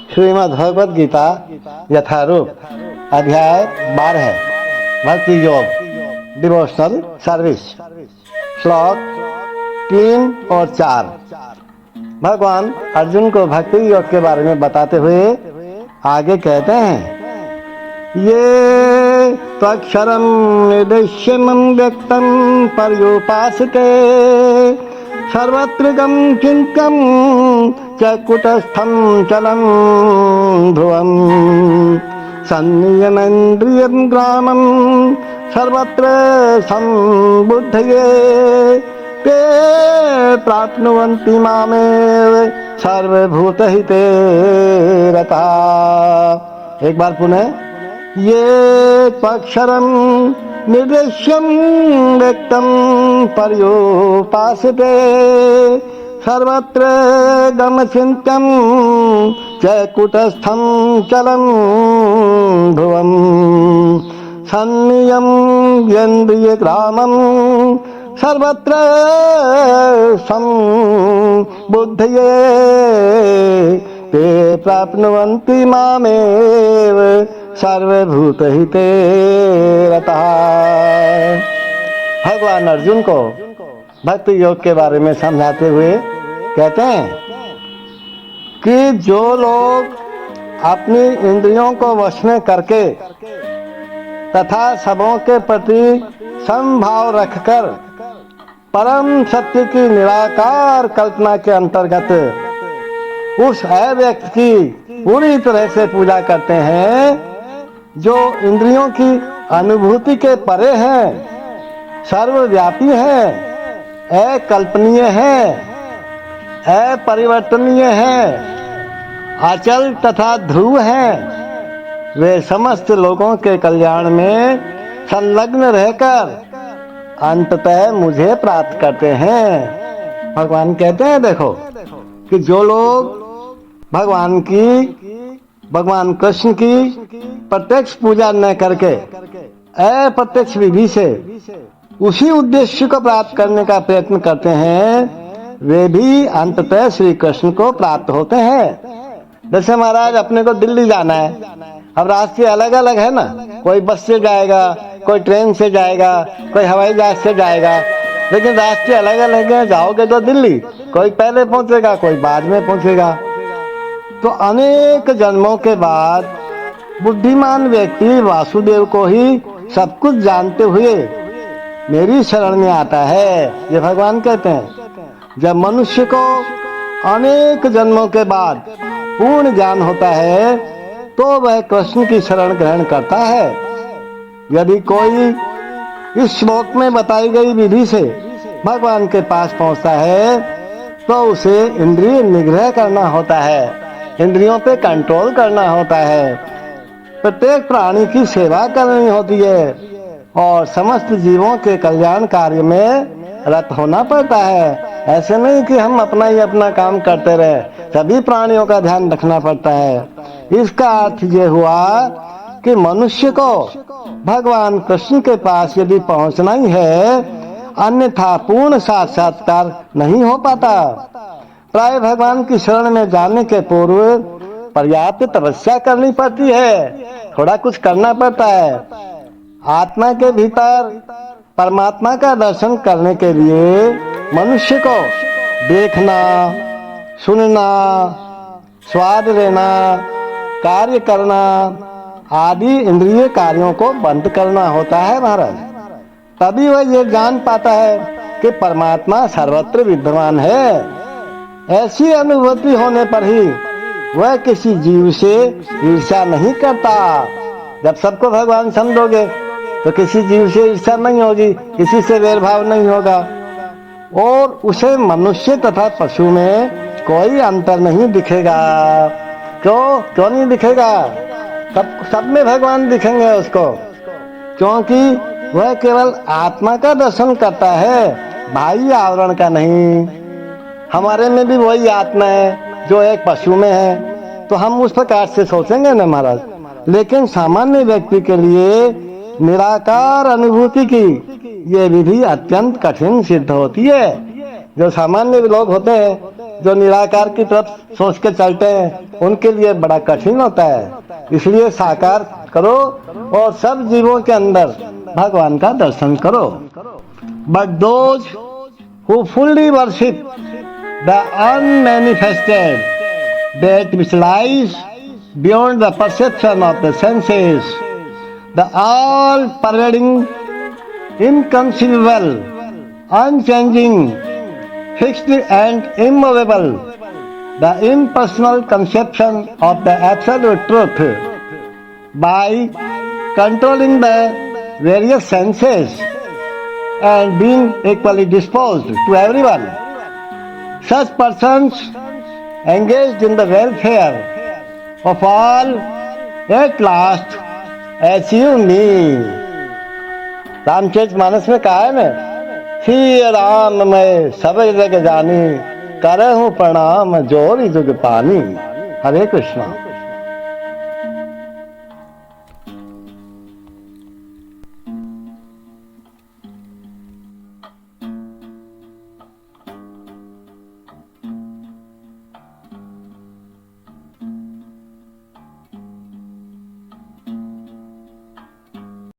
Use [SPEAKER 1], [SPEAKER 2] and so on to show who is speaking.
[SPEAKER 1] श्रीमद् भगवद गीता यथारूप अध्याय 12 भक्ति योग डिवोशनल सर्विस श्लोक 3 और 4। भगवान अर्जुन को भक्ति योग के बारे में बताते हुए आगे कहते हैं, ये त्वक्षरम निर्देश्यमं व्यक्तं पर्युपासते सर्वत्र गम चिंत्यं च कुटस्थं चलं ध्रुवं संनियमेन्द्रियं ग्रामं सर्वत्र संबुद्धये ते प्राप्नुवन्ति मामेव सर्वभूतहिते रताः। एक बार पुनः, ये त्वक्षरं निर्देश्यं व्यक्तं पर्युपासते सर्वत्र गमचिन्त्यं च कुटस्थं चलं ध्रुवं संनियम्येन्द्रियग्रामं सर्वत्र संबुद्धये ते प्राप्नुवन्ति मामेव सर्वभूतहिते रतः। भगवान अर्जुन को भक्ति योग के बारे में समझाते हुए कहते हैं कि जो लोग अपनी इंद्रियों को वश में करके तथा सबों के प्रति समभाव रखकर परम सत्य की निराकार कल्पना के अंतर्गत उस अव्यक्त की पूरी तरह से पूजा करते हैं, जो इंद्रियों की अनुभूति के परे है, सर्वव्यापी है, अकल्पनीय है, अपरिवर्तनीय है, अचल तथा ध्रुव है, वे समस्त लोगों के कल्याण में संलग्न रहकर अंततः मुझे प्राप्त करते हैं। भगवान कहते हैं, देखो कि जो लोग भगवान कृष्ण की प्रत्यक्ष पूजा न करके अप्रत्यक्ष विधि से उसी उद्देश्य को प्राप्त करने का प्रयत्न करते हैं, वे भी अंततः श्री कृष्ण को प्राप्त होते हैं। जैसे महाराज अपने को दिल्ली जाना है, अब रास्ते अलग अलग है ना, कोई बस से जाएगा, कोई ट्रेन से जाएगा, कोई हवाई जहाज से जाएगा, लेकिन रास्ते अलग अलग है। जाओगे तो दिल्ली, कोई पहले पहुंचेगा, कोई बाद में पहुंचेगा। तो अनेक जन्मों के बाद बुद्धिमान व्यक्ति वासुदेव को ही सब कुछ जानते हुए मेरी शरण में आता है, ये भगवान कहते हैं। जब मनुष्य को अनेक जन्मों के बाद पूर्ण ज्ञान होता है तो वह कृष्ण की शरण ग्रहण करता है। यदि कोई इस श्लोक में बताई गई विधि से भगवान के पास पहुंचता है तो उसे इंद्रिय निग्रह करना होता है, इंद्रियों पे कंट्रोल करना होता है, प्रत्येक प्राणी की सेवा करनी होती है और समस्त जीवों के कल्याण कार्य में रत होना पड़ता है। ऐसे नहीं कि हम अपना ही अपना काम करते रहे, सभी प्राणियों का ध्यान रखना पड़ता है। इसका अर्थ ये हुआ कि मनुष्य को भगवान कृष्ण के पास यदि पहुंचना ही है, अन्यथा पूर्ण साक्षात्कार नहीं हो पाता। प्राय भगवान की शरण में जाने के पूर्व पर्याप्त तपस्या करनी पड़ती है, थोड़ा कुछ करना पड़ता है। आत्मा के भीतर परमात्मा का दर्शन करने के लिए मनुष्य को देखना, सुनना, स्वाद लेना, कार्य करना आदि इंद्रिय कार्यों को बंद करना होता है महाराज। तभी वह ये जान पाता है कि परमात्मा सर्वत्र विद्यमान है। ऐसी अनुभूति होने पर ही वह किसी जीव से ईर्ष्या नहीं करता। जब सबको भगवान समझोगे तो किसी जीव से ईर्ष्या नहीं होगी, किसी से वैरभाव नहीं होगा और उसे मनुष्य तथा पशु में कोई अंतर नहीं दिखेगा। क्यों नहीं दिखेगा? सब में भगवान दिखेंगे उसको, क्योंकि वह केवल आत्मा का दर्शन करता है, बाह्य आवरण का नहीं। हमारे में भी वही आत्मा है जो एक पशु में है, तो हम उस प्रकार से सोचेंगे ना महाराज। लेकिन सामान्य व्यक्ति के लिए निराकार अनुभूति की ये विधि अत्यंत कठिन सिद्ध होती है। जो सामान्य लोग होते हैं जो निराकार की तरफ सोच के चलते हैं उनके लिए बड़ा कठिन होता है। इसलिए साकार करो और सब जीवों के अंदर भगवान का दर्शन करो। But those who fully worship the unmanifested, that which lies beyond the perception of the senses, the all-pervading, inconceivable, unchanging, fixed and immovable, the impersonal conception of the absolute truth, by controlling the various senses and being equally disposed to everyone. Such persons engaged in the welfare of all at last achieve me. Ramcharit Manas में कहा है ना, श्री राम मैं सब जग जानी, करहूँ प्रणाम जोरी जुग पानी। हरे कृष्णा।